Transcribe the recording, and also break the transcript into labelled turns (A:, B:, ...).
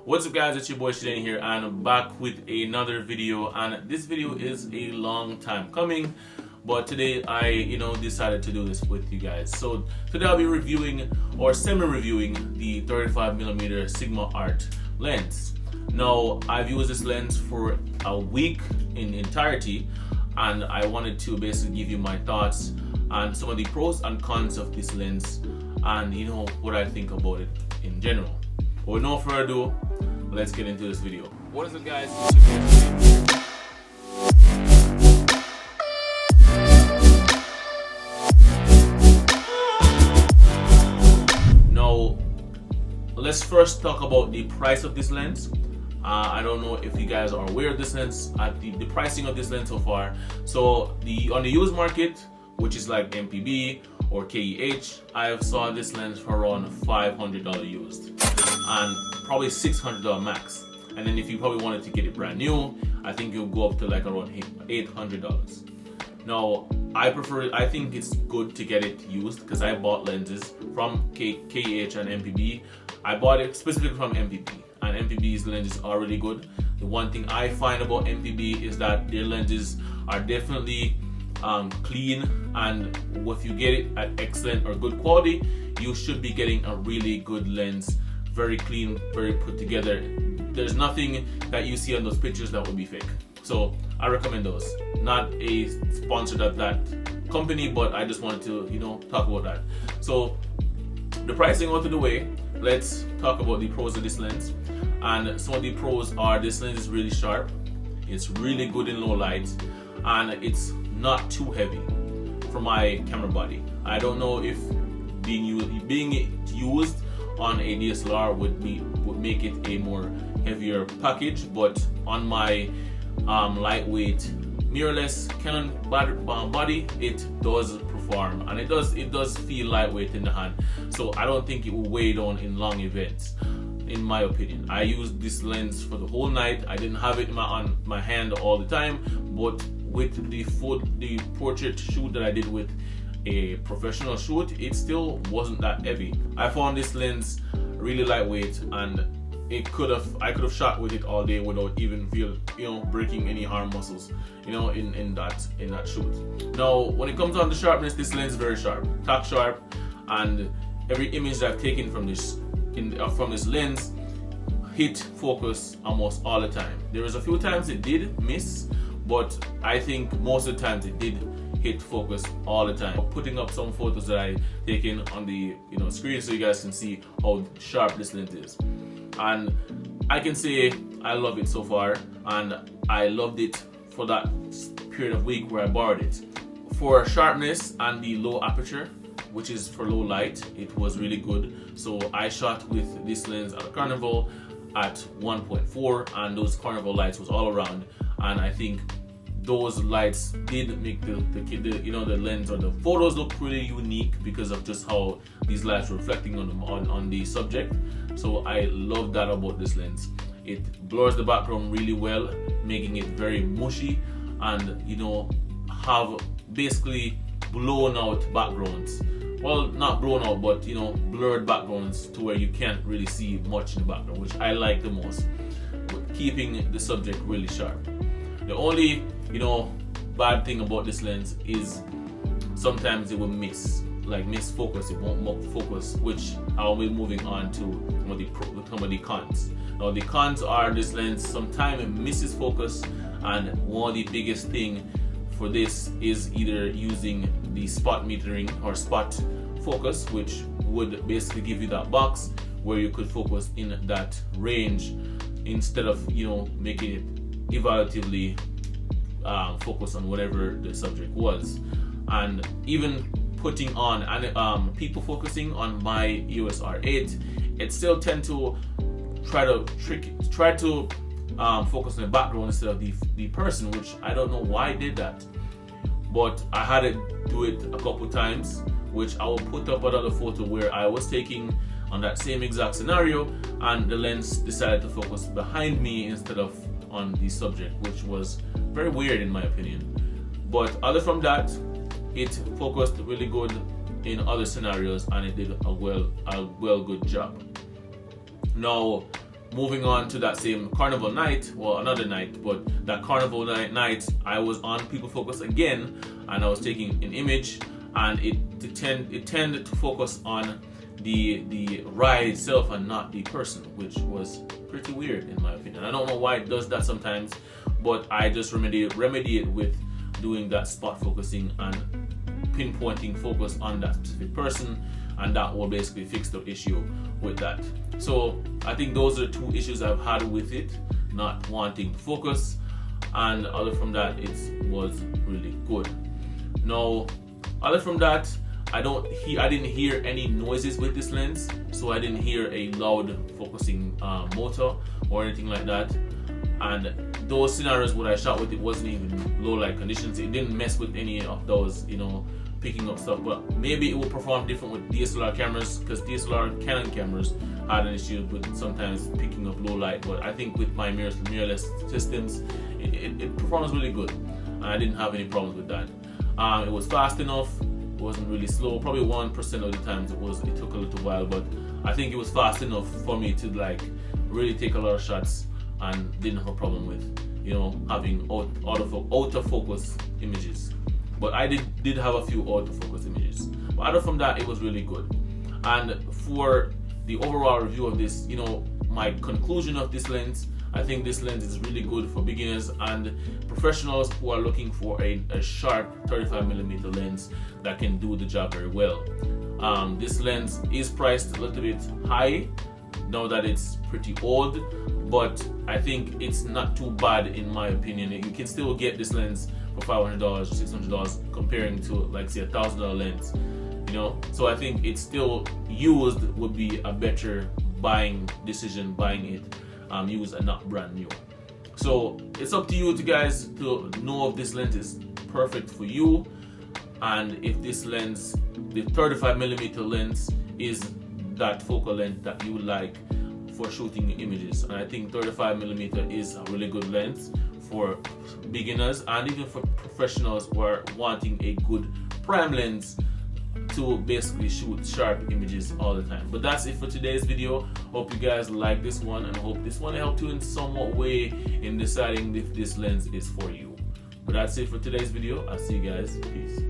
A: What's up guys, it's your boy Shadain here and I'm back with another video, and this video is a long time coming, but today I decided to do this with you guys. So today I'll be reviewing or semi-reviewing the 35mm Sigma Art lens. Now I've used this lens for a week in entirety, and I wanted to basically give you my thoughts on some of the pros and cons of this lens and what I think about it in general. But with no further ado, let's get into this video. What is it guys? Now, let's first talk about the price of this lens. I don't know if you guys are aware of this lens, the pricing of this lens so far. So on the used market, which is like MPB or KEH, I saw this lens for around $500 used and probably $600 max. And then if you probably wanted to get it brand new, I think you'll go up to like around $800. Now I think it's good to get it used because I bought lenses from KEH and MPB. I bought it specifically from MPB, and MPB's lenses are really good. The one thing I find about MPB is that their lenses are definitely clean, and if you get it at excellent or good quality, you should be getting a really good lens. Very clean, very put together. There's nothing that you see on those pictures that would be fake. So I recommend those. Not a sponsor of that company, but I just wanted to talk about that. So the pricing out of the way, let's talk about the pros of this lens. And some of the pros are this lens is really sharp, it's really good in low light, and it's not too heavy for my camera body. I don't know if being used on a DSLR would make it a more heavier package, but on my lightweight mirrorless Canon body, it does perform, and it does feel lightweight in the hand. So I don't think it will weigh down in long events, in my opinion. I used this lens for the whole night. I didn't have it on my hand all the time, but with the portrait shoot that I did with a professional shoot, it still wasn't that heavy. I found this lens really lightweight, and I could have shot with it all day without even breaking any arm muscles in that shoot. Now when it comes on to sharpness, this lens is very sharp, tack sharp, and every image that I've taken from this lens hit focus almost all the time. There was a few times it did miss, but I think most of the times it did hit focus all the time. I'm putting up some photos that I taken on the screen so you guys can see how sharp this lens is. And I can say I love it so far, and I loved it for that period of week where I borrowed it. For sharpness and the low aperture, which is for low light, it was really good. So I shot with this lens at a Carnival at 1.4, and those Carnival lights was all around, and I think those lights did make the lens or the photos look really unique because of just how these lights were reflecting on the subject. So I love that about this lens. It blurs the background really well, making it very mushy, and have basically blown out backgrounds. Well, not blown out, but blurred backgrounds to where you can't really see much in the background, which I like the most, keeping the subject really sharp. The only bad thing about this lens is sometimes it will miss focus. It won't focus, which I'll be moving on to some of the cons. Now the cons are this lens sometimes it misses focus, and one of the biggest thing for this is either using the spot metering or spot focus, which would basically give you that box where you could focus in that range instead of making it evaluatively focus on whatever the subject was. And even putting on people focusing on my EOS R8, it still tend to try to focus on the background instead of the person, which I don't know why I did that, but I had to do it a couple times, which I will put up another photo where I was taking on that same exact scenario, and the lens decided to focus behind me instead of on the subject, which was very weird in my opinion. But other from that, it focused really good in other scenarios, and it did a well good job. Now moving on to that same Carnival Night, well, another night, but that Carnival Night, I was on People Focus again, and I was taking an image, and it tended to focus on the ride itself and not the person, which was pretty weird in my opinion. I don't know why it does that sometimes, but I just remedy it with doing that spot focusing and pinpointing focus on that specific person, and that will basically fix the issue with that. So I think those are the two issues I've had with it, not wanting to focus, and other from that, it was really good. Now, other from that, I didn't hear any noises with this lens, so I didn't hear a loud focusing motor or anything like that. And those scenarios where I shot with it wasn't even low light conditions. It didn't mess with any of those, picking up stuff. But maybe it will perform different with DSLR cameras, because DSLR Canon cameras had an issue with sometimes picking up low light. But I think with my mirrorless systems, it performs really good, and I didn't have any problems with that. It was fast enough. It wasn't really slow. Probably 1% of the times it took a little while, but I think it was fast enough for me to really take a lot of shots, and didn't have a problem with having out of focus images. But I did have a few out of focus images. But other from that, it was really good. And for the overall review of this, my conclusion of this lens, I think this lens is really good for beginners and professionals who are looking for a sharp 35mm lens that can do the job very well. This lens is priced a little bit high now that it's pretty old, but I think it's not too bad in my opinion. You can still get this lens for $500 or $600 comparing to say a $1,000 lens, so I think it's still used would be a better buying decision, buying it used and not brand new. So it's up to you guys to know if this lens is perfect for you, and if this lens, the 35mm lens, is that focal length that you like for shooting images. And I think 35mm is a really good lens for beginners and even for professionals who are wanting a good prime lens to basically shoot sharp images all the time. But that's it for today's video. Hope you guys like this one, and hope this one helped you in somewhat way in deciding if this lens is for you. But that's it for today's video. I'll see you guys. Peace.